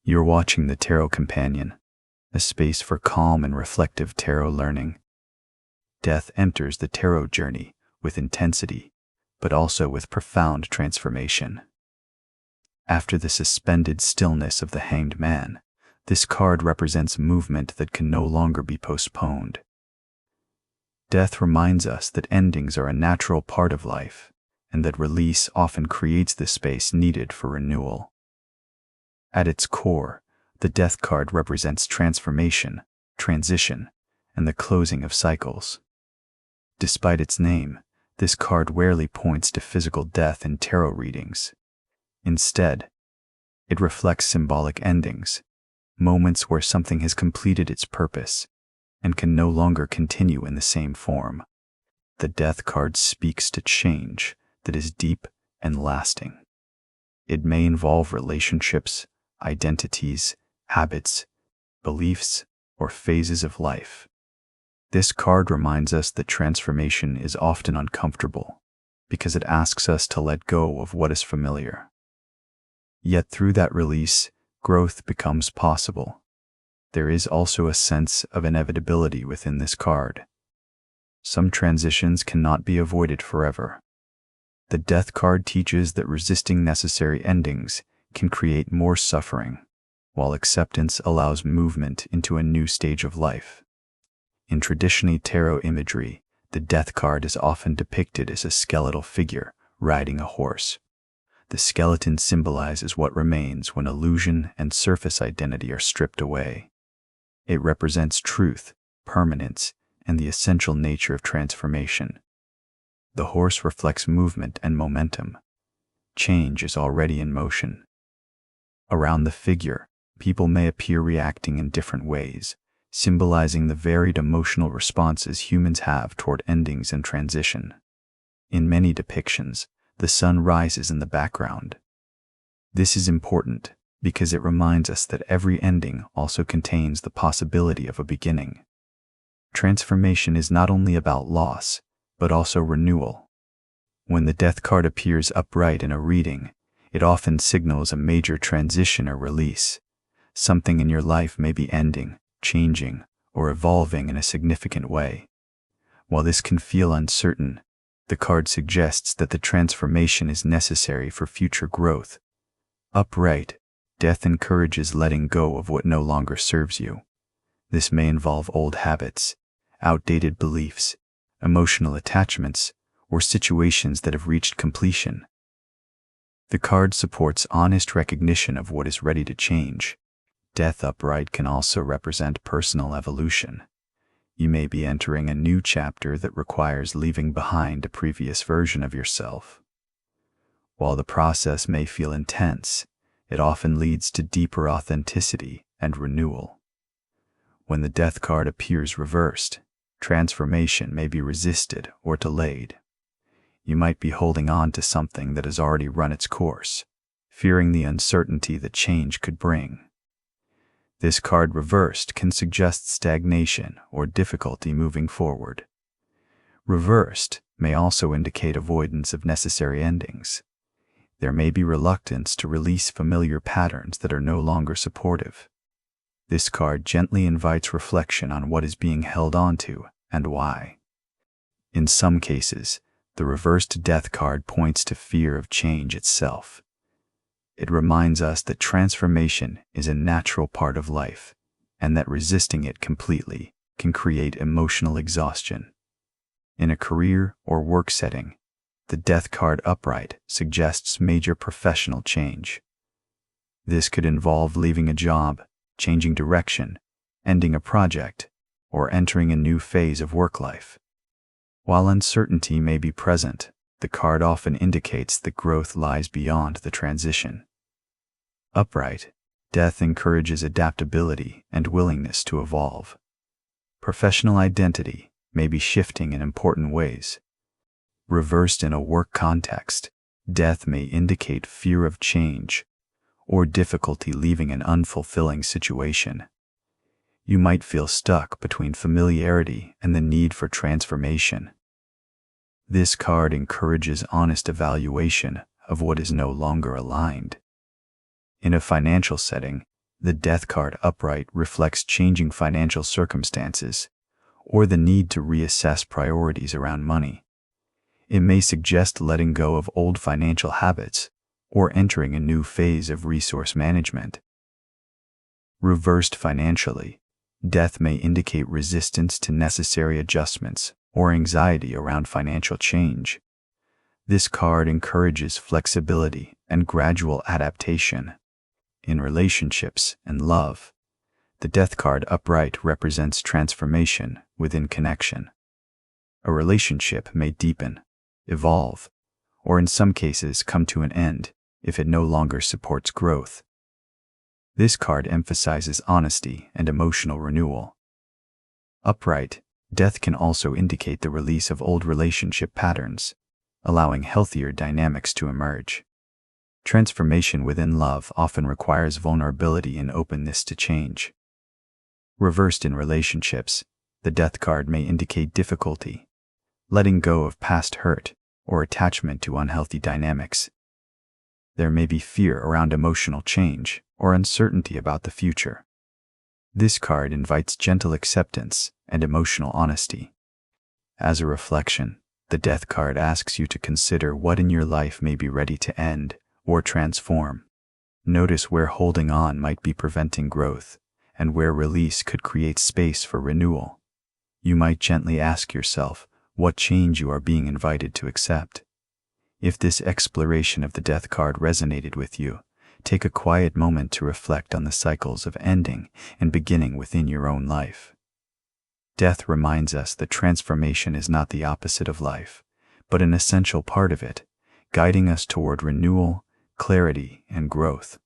You're watching the Tarot Companion, a space for calm and reflective tarot learning. Death enters the tarot journey with intensity, but also with profound transformation. After the suspended stillness of the Hanged Man, this card represents movement that can no longer be postponed. Death reminds us that endings are a natural part of life, and that release often creates the space needed for renewal. At its core, the Death card represents transformation, transition, and the closing of cycles. Despite its name, this card rarely points to physical death in tarot readings. Instead, it reflects symbolic endings, moments where something has completed its purpose and can no longer continue in the same form. The Death card speaks to change that is deep and lasting. It may involve relationships, identities, habits, beliefs, or phases of life. This card reminds us that transformation is often uncomfortable because it asks us to let go of what is familiar. Yet through that release, growth becomes possible. There is also a sense of inevitability within this card. Some transitions cannot be avoided forever. The Death card teaches that resisting necessary endings can create more suffering, while acceptance allows movement into a new stage of life. In traditional tarot imagery, the Death card is often depicted as a skeletal figure riding a horse. The skeleton symbolizes what remains when illusion and surface identity are stripped away. It represents truth, permanence, and the essential nature of transformation. The horse reflects movement and momentum. Change is already in motion. Around the figure, people may appear reacting in different ways, symbolizing the varied emotional responses humans have toward endings and transition. In many depictions, the sun rises in the background. This is important because it reminds us that every ending also contains the possibility of a beginning. Transformation is not only about loss, but also renewal. When the Death card appears upright in a reading, it often signals a major transition or release. Something in your life may be ending, changing, or evolving in a significant way. While this can feel uncertain, the card suggests that the transformation is necessary for future growth. Upright, Death encourages letting go of what no longer serves you. This may involve old habits, outdated beliefs, emotional attachments, or situations that have reached completion. The card supports honest recognition of what is ready to change. Death upright can also represent personal evolution. You may be entering a new chapter that requires leaving behind a previous version of yourself. While the process may feel intense, it often leads to deeper authenticity and renewal. When the Death card appears reversed, transformation may be resisted or delayed. You might be holding on to something that has already run its course, fearing the uncertainty that change could bring. This card reversed can suggest stagnation or difficulty moving forward. Reversed may also indicate avoidance of necessary endings. There may be reluctance to release familiar patterns that are no longer supportive. This card gently invites reflection on what is being held onto and why. In some cases, the reversed Death card points to fear of change itself. It reminds us that transformation is a natural part of life, and that resisting it completely can create emotional exhaustion. In a career or work setting, the Death card upright suggests major professional change. This could involve leaving a job, changing direction, ending a project, or entering a new phase of work life. While uncertainty may be present, the card often indicates that growth lies beyond the transition. Upright, Death encourages adaptability and willingness to evolve. Professional identity may be shifting in important ways. Reversed in a work context, Death may indicate fear of change or difficulty leaving an unfulfilling situation. You might feel stuck between familiarity and the need for transformation. This card encourages honest evaluation of what is no longer aligned. In a financial setting, The Death card upright reflects changing financial circumstances or the need to reassess priorities around money. It may suggest letting go of old financial habits or entering a new phase of resource management. Reversed financially, Death may indicate resistance to necessary adjustments or anxiety around financial change. This card encourages flexibility and gradual adaptation. In relationships and love, the Death card upright represents transformation within connection. A relationship may deepen, evolve, or in some cases come to an end if it no longer supports growth. This card emphasizes honesty and emotional renewal. Upright, Death can also indicate the release of old relationship patterns, allowing healthier dynamics to emerge. Transformation within love often requires vulnerability and openness to change. Reversed in relationships, the Death card may indicate difficulty, letting go of past hurt or attachment to unhealthy dynamics. There may be fear around emotional change or uncertainty about the future. This card invites gentle acceptance and emotional honesty. As a reflection, the Death card asks you to consider what in your life may be ready to end or transform. Notice where holding on might be preventing growth and where release could create space for renewal. You might gently ask yourself what change you are being invited to accept. If this exploration of the Death card resonated with you, take a quiet moment to reflect on the cycles of ending and beginning within your own life. Death reminds us that transformation is not the opposite of life, but an essential part of it, guiding us toward renewal, clarity, and growth.